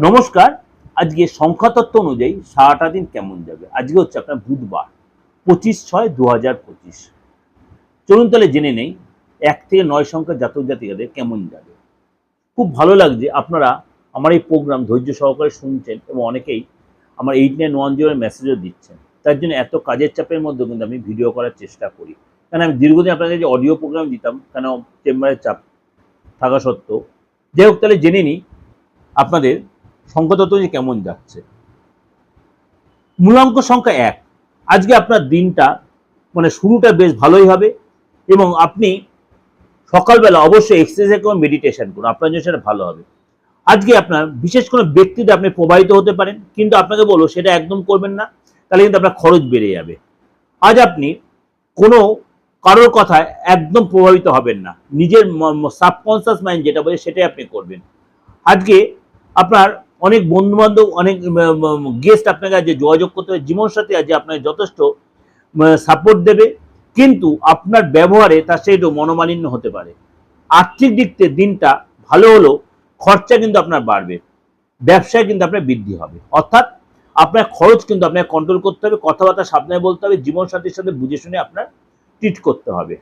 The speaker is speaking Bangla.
নমস্কার। আজকে সংখ্যাতত্ত্ব অনুযায়ী সারাটা দিন কেমন যাবে। আজকে হচ্ছে আপনার বুধবার 25/6/2025। চলুন তাহলে জেনে নেই 1 থেকে 9 সংখ্যার জাতক জাতিকাদের কেমন যাবে। খুব ভালো লাগছে আপনারা আমার এই প্রোগ্রাম ধৈর্য সহকারে শুনছেন এবং অনেকেই আমার 8910 এর মেসেজও দিচ্ছেন। তার জন্য এত কাজের চাপের মধ্যেও কিন্তু আমি ভিডিও করার চেষ্টা করি। কারণ আমি দীর্ঘদিন আপনাদের যে অডিও প্রোগ্রাম দিতাম কেন চেম্বারের চাপ থাকা সত্ত্বেও। যাই হোক তাহলে জেনে নিই আপনাদের সংখ্যাতত্ত্ব যে কেমন যাচ্ছে। মূলাঙ্ক সংখ্যা 1। আজকে আপনার দিনটা শুরুটা বেশ ভালোই হবে এবং আপনি সকালবেলা অবশ্যই এক্সারসাইজ এবং মেডিটেশন করুন, আপনার জন্য সেটা ভালো হবে। আজকে আপনার বিশেষ কোনো ব্যক্তিতে আপনি প্রভাবিত হতে পারেন, কিন্তু আপনাকে বলবো সেটা একদম করবেন না, তাহলে কিন্তু আপনার খরচ বেড়ে যাবে। আজ আপনি কোনো কারোর কথায় একদম প্রভাবিত হবেন না, নিজের সাবকনসিয়াস মাইন্ড যেটা বলে সেটাই আপনি করবেন। আজকে আপনার অনেক বন্ধু বান্ধব, অনেক গেস্ট আপনাকে আজ যোগাযোগ করতে হবে, জীবনসাথী আজ আপনাকে যথেষ্ট সাপোর্ট দেবে, কিন্তু আপনার ব্যবহারে তার সাথে একটু মনোমালিন্য হতে পারে। আর্থিক দিক থেকে দিনটা ভালো হলেও খরচা কিন্তু আপনার বাড়বে, ব্যবসায় কিন্তু আপনার বৃদ্ধি হবে। অর্থাৎ আপনার খরচ কিন্তু আপনাকে কন্ট্রোল করতে হবে, কথাবার্তা সাবধানে বলতে হবে, জীবনসাথীর সাথে বুঝে শুনে আপনার ট্রিট করতে হবে।